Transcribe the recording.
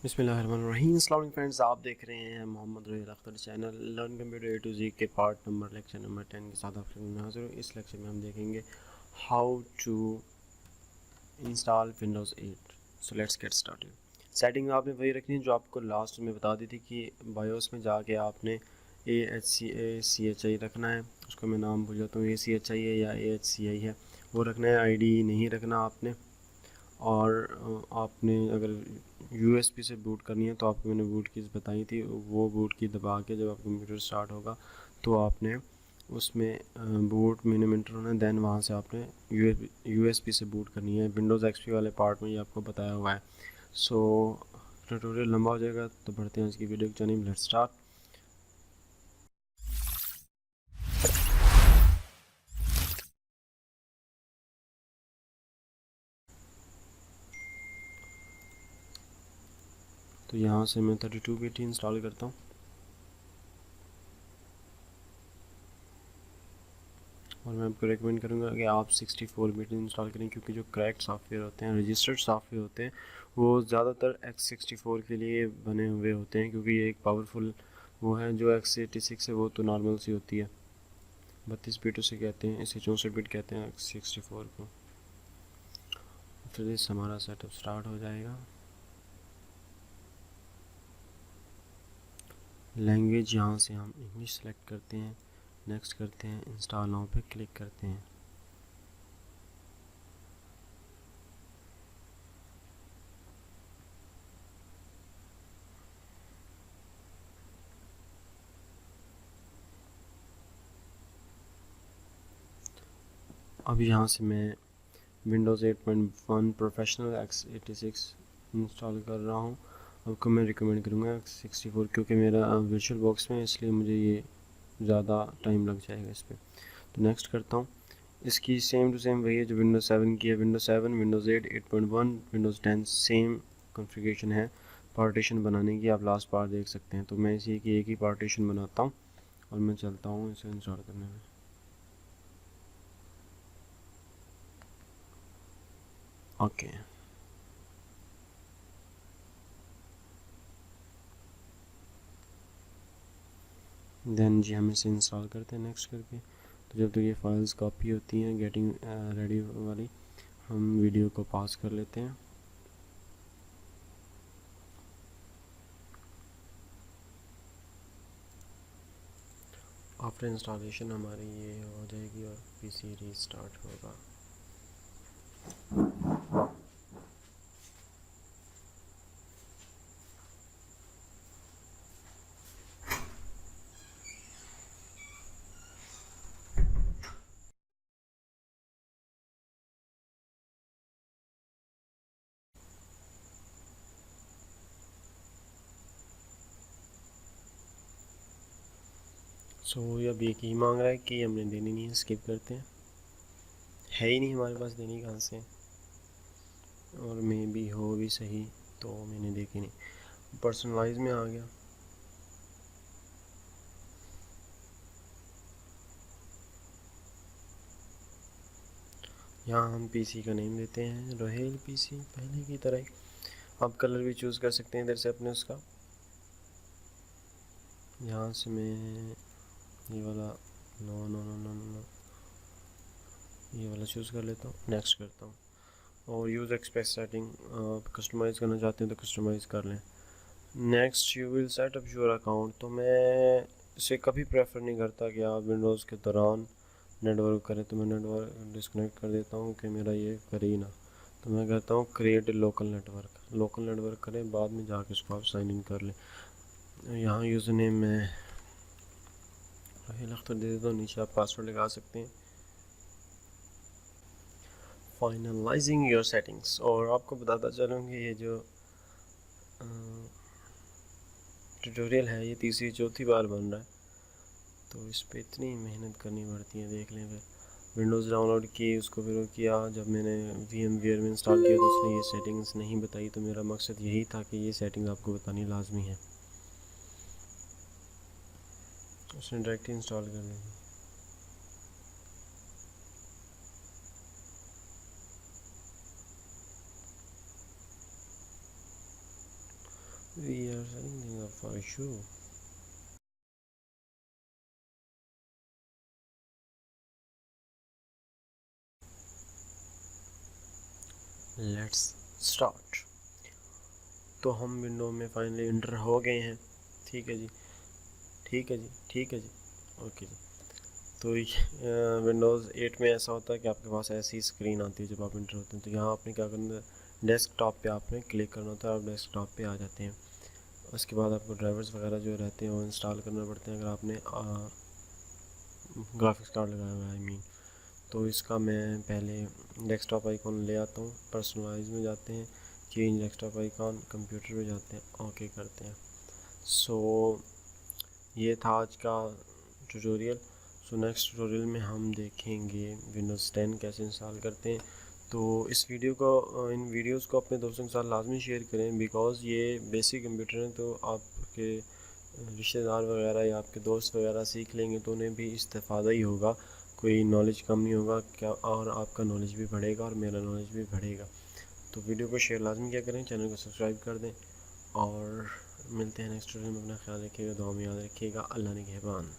बिस्मिल्लाहिर्रहमानिर्रहीम। अस्सलाम वालेकुम फ्रेंड्स, आप देख रहे हैं Mohammad Rohil Akhtar channel learn computer A to Z के पार्ट नंबर लेक्चर नंबर 10 के साथ आपके सामने हाजिर हूँ। इस लेक्चर में हम देखेंगे how to install Windows 8। So let's get started. Setting आपने वही रखनी है जो आपको लास्ट में बता दी थी कि बायोस में जाके आपने AHCI रखना है। उसको मैं नाम भूल जाता हूँ, ACHI है या AHCI है, वो रखना है। ID नहीं रखना आपने। और आपने अगर USB से बूट करनी है तो आपको मैंने बूट कीज़ बताई थी, वो बूट की दबा के जब आप कंप्यूटर स्टार्ट होगा तो आपने उसमें बूट मेनू एंटर होना है। दैन वहाँ से आपने USB से बूट करनी है। विंडोज़ XP वाले पार्ट में ये आपको बताया हुआ है। सो ट्यूटोरियल लंबा हो जाएगा तो बढ़ते हैं इसकी वीडियो की जानिब। Let's start. तो यहाँ से मैं 32 बिट ही इंस्टॉल करता हूँ और मैं आपको रेकमेंड करूँगा कि आप 64 बिट इंस्टॉल करें, क्योंकि जो क्रैक्ड सॉफ्टवेयर होते हैं, रजिस्टर्ड सॉफ्टवेयर होते हैं, वो ज़्यादातर x64 के लिए बने हुए होते हैं, क्योंकि ये एक पावरफुल वो है। जो x86 है वो तो नॉर्मल सी होती है, 32 बिट उसे कहते हैं, इसे 64 बिट कहते हैं x64 को। फिर इस हमारा सेटअप स्टार्ट हो जाएगा। लैंग्वेज यहाँ से हम इंग्लिश सेलेक्ट करते हैं, नेक्स्ट करते हैं, इंस्टॉल नाउ पे क्लिक करते हैं। अब यहाँ से मैं विंडोज़ 8.1 प्रोफेशनल x86 इंस्टॉल कर रहा हूँ। आपको मैं रिकमेंड करूँगा x64, क्योंकि मेरा वर्चुअल बॉक्स में है, इसलिए मुझे ये ज़्यादा टाइम लग जाएगा इस पर। तो नेक्स्ट करता हूँ। इसकी सेम टू सेम वही है जो विंडोज़ 7 की है। Windows 7, Windows 8, 8.1, Windows 10 same configuration है। पार्टीशन बनाने की आप लास्ट पार्ट देख सकते हैं। तो मैं इसी की एक ही पार्टीशन बनाता हूँ और मैं चलता हूँ इसे इंस्टॉल करने में। ओके, देन जी हम इसे इंस्टॉल करते हैं नेक्स्ट करके। तो जब तक ये फाइल्स कॉपी होती हैं गेटिंग रेडी वाली, हम वीडियो को पॉज कर लेते हैं। आफ्टर इंस्टॉलेशन हमारी ये हो जाएगी और पीसी रीस्टार्ट होगा। सो अब ये की मांग रहा है कि हमने देनी नहीं है, स्किप करते हैं। है ही नहीं हमारे पास, देनी कहाँ से, और मे भी हो भी सही तो मैंने देखी नहीं। पर्सनलाइज में आ गया। यहाँ हम पीसी का नेम देते हैं रोहेल पीसी, पहले की तरह ही। आप कलर भी चूज़ कर सकते हैं इधर से अपने उसका। यहाँ से मैं ये वाला, no no no no no, ये वाला चूज़ कर लेता हूँ, नेक्स्ट करता हूँ। और यूज़ एक्सप्रेस सेटिंग, आप कस्टमाइज़ करना चाहते हैं तो कस्टमाइज़ कर लें। Next you will set up your account. तो मैं इसे कभी प्रेफर नहीं करता कि आप विंडोज़ के दौरान नेटवर्क करें, तो मैं नेटवर्क डिस्कनेक्ट कर देता हूँ कि मेरा ये करे ही ना। तो मैं कहता हूँ create local network. Local network करें, बाद में जाके उसको आप साइन इन कर लें। यहाँ यूज़र नेम में राहिल अख्तर दे देता हूँ, नीचे आप पासवर्ड लगा सकते हैं। Finalising your settings. और आपको बताता चलूँ कि ये जो ट्यूटोरियल है ये तीसरी चौथी बार बन रहा है, तो इस पर इतनी मेहनत करनी पड़ती है। देख लें, फिर विंडोज़ डाउनलोड की, उसको फिर वो किया, जब मैंने VMware में इंस्टॉल किया तो उसने ये सेटिंग्स नहीं बताई। तो मेरा मकसद यही था कि ये सेटिंग्स आपको बतानी लाजमी है। उसने डायरेक्ट इंस्टॉल कर ली। We are sending up for a show. Let's start. तो हम विंडो में फाइनली इंटर हो गए हैं। ठीक है जी, ठीक है जी, ठीक है जी, ओके जी। तो विंडोज़ 8 में ऐसा होता है कि आपके पास ऐसी स्क्रीन आती है जब आप इंटर होते हैं। तो यहाँ आपने क्या करना है, डेस्कटॉप पे आपने क्लिक करना होता है, आप डेस्कटॉप पे आ जाते हैं। उसके बाद आपको ड्राइवर्स वगैरह जो रहते हैं वो इंस्टॉल करना पड़ते हैं, अगर आपने ग्राफिक्स कार्ड लगाया हुआ है आई मीन। तो इसका मैं पहले डेस्कटॉप आइकॉन ले आता हूँ, पर्सनलाइज में जाते हैं, चेंज डेस्कटॉप आइकॉन, कंप्यूटर में जाते हैं, ओके करते हैं। सो ये था आज का ट्यूटोरियल। सो नेक्स्ट ट्यूटोरियल में हम देखेंगे विंडोज़ 10 कैसे इंस्टॉल करते हैं। तो इस वीडियो को, इन वीडियोस को अपने दोस्तों के साथ लाजमी शेयर करें, बिकॉज़ ये बेसिक कंप्यूटर हैं। तो आपके रिश्तेदार वगैरह या आपके दोस्त वगैरह सीख लेंगे तो उन्हें भी इस्तेफ़ादा ही होगा, कोई नॉलेज कम नहीं होगा क्या, और आपका नॉलेज भी बढ़ेगा और मेरा नॉलेज भी बढ़ेगा। तो वीडियो को शेयर लाजमी क्या करें, चैनल को सब्सक्राइब कर दें, और मिलते हैं नेक्स्ट वीडियो में। अपना ख्याल रखिएगा, दुआ में याद रखिएगा। अल्लाह निगहबान।